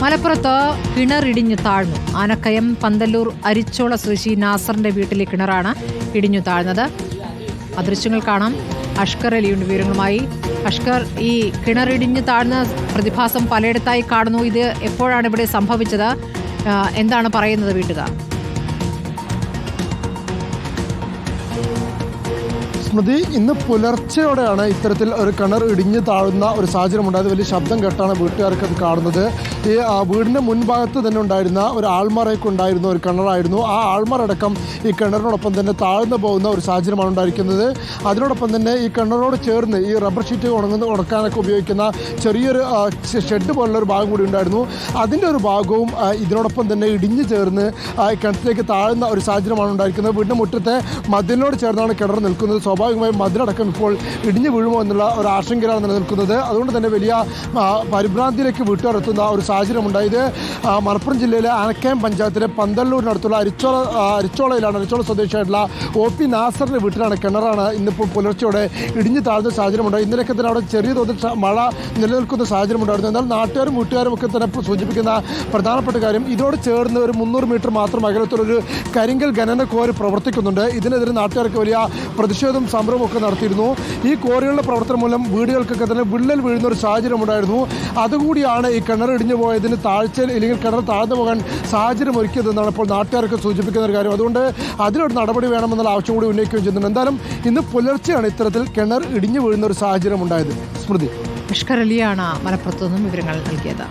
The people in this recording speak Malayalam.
മലപ്പുറത്ത് കിണറിടിഞ്ഞു താഴ്ന്നു. ആനക്കയം പന്തല്ലൂർ അരിച്ചോള സ്വദേശി നാസറിന്റെ വീട്ടിലെ കിണറാണ് ഇടിഞ്ഞു താഴ്ന്നത്. ആ ദൃശ്യങ്ങൾ കാണാം. അഷ്കർ അലിയുണ്ട് വിവരങ്ങളുമായി. അഷ്കർ, ഈ കിണറിടിഞ്ഞു താഴ്ന്ന പ്രതിഭാസം പലയിടത്തായി കാണുന്നു. ഇത് എപ്പോഴാണ് ഇവിടെ സംഭവിച്ചത്? എന്താണ് പറയുന്നത് വീട്ടുകാർ? സ്മൃതി, ഇന്ന് പുലർച്ചെയോടെയാണ് ഇത്തരത്തിൽ ഒരു കിണർ ഇടിഞ്ഞു താഴുന്ന ഒരു സാഹചര്യം ഉണ്ടായത്. വലിയ ശബ്ദം കേട്ടാണ് വീട്ടുകാർക്ക് അത് കാണുന്നത്. ഈ വീടിൻ്റെ മുൻഭാഗത്ത് തന്നെ ഉണ്ടായിരുന്ന ഒരു ആൾമറയൊക്കെ ഉണ്ടായിരുന്ന ഒരു കിണറായിരുന്നു. ആ ആൾമറടക്കം ഈ കിണറിനോടൊപ്പം തന്നെ താഴ്ന്നു പോകുന്ന ഒരു സാഹചര്യമാണ് ഉണ്ടായിരിക്കുന്നത്. അതിനോടൊപ്പം തന്നെ ഈ കിണറിനോട് ചേർന്ന് ഈ റബ്ബർ ഷീറ്റ് ഉണക്കാനൊക്കെ ഉപയോഗിക്കുന്ന ചെറിയൊരു ഷെഡ് പോലുള്ള ഒരു ഭാഗം കൂടി ഉണ്ടായിരുന്നു. അതിൻ്റെ ഒരു ഭാഗവും ഇതിനോടൊപ്പം തന്നെ ഇടിഞ്ഞു ചേർന്ന് കിണറ്റിലേക്ക് താഴ്ന്ന ഒരു സാഹചര്യമാണ് ഉണ്ടായിരിക്കുന്നത്. വീടിൻ്റെ മുറ്റത്തെ മതിലിനോട് ചേർന്നാണ് കിണർ നിൽക്കുന്നത്. സ്വാഭാവികമായും മതിലടക്കം ഇപ്പോൾ ഇടിഞ്ഞു വീഴുമോ എന്നുള്ള ഒരു ആശങ്കയിലാണ് നിലനിൽക്കുന്നത്. അതുകൊണ്ട് തന്നെ വലിയ പരിഭ്രാന്തിയിലേക്ക് വീട്ടുകാർ എത്തുന്ന ഒരു സാഹചര്യമുണ്ടായി. ഇത് മലപ്പുറം ജില്ലയിലെ ആനക്കയം പഞ്ചായത്തിലെ പന്തല്ലൂരിനടുത്തുള്ള അരിച്ചോള സ്വദേശിയായിട്ടുള്ള OP നാസറിൻ്റെ വീട്ടിലാണ് കിണറാണ് ഇന്നിപ്പോൾ പുലർച്ചയോടെ ഇടിഞ്ഞു താഴ്ന്ന സാഹചര്യമുണ്ടായി. ഇന്നലെയൊക്കെ തന്നെ അവിടെ ചെറിയ തോതിൽ മഴ നിലനിൽക്കുന്ന സാഹചര്യമുണ്ടായിരുന്നു. എന്നാൽ നാട്ടുകാരും വീട്ടുകാരും ഒക്കെ തന്നെ സൂചിപ്പിക്കുന്ന പ്രധാനപ്പെട്ട കാര്യം, ഇതോട് ചേർന്ന് ഒരു 300 മീറ്റർ മാത്രം അകലത്തിലൊരു കരിങ്കൽ ഖനന കോറി പ്രവർത്തിക്കുന്നുണ്ട്. ഇതിനെതിരെ നാട്ടുകാർക്ക് വലിയ പ്രതിഷേധം സമരമൊക്കെ നടത്തിയിരുന്നു. ഈ കോറികളുടെ പ്രവർത്തനം മൂലം വീടുകൾക്കൊക്കെ തന്നെ വിള്ളൽ വീഴുന്ന ഒരു സാഹചര്യം ഉണ്ടായിരുന്നു. അതുകൂടിയാണ് ഈ കിണർ ഇടിഞ്ഞു പോയതിന് താഴ്ചയിൽ അല്ലെങ്കിൽ കിണർ താഴ്ന്നു പോകാൻ സാഹചര്യം ഒരുക്കിയതെന്നാണ് ഇപ്പോൾ നാട്ടുകാർക്ക് സൂചിപ്പിക്കുന്ന ഒരു കാര്യം. അതുകൊണ്ട് അതിനൊരു നടപടി വേണമെന്നുള്ള ആവശ്യം കൂടി ഉന്നയിക്കുകയും ചെയ്യുന്നുണ്ട്. എന്തായാലും ഇന്ന് പുലർച്ചെയാണ് ഇത്തരത്തിൽ കിണർ ഇടിഞ്ഞു വീഴുന്ന ഒരു സാഹചര്യം ഉണ്ടായത്. സ്മൃതി, അഷ്കർ അലിയാണ് മലപ്പുറത്തു നിന്നും വിവരങ്ങൾ നൽകിയത്.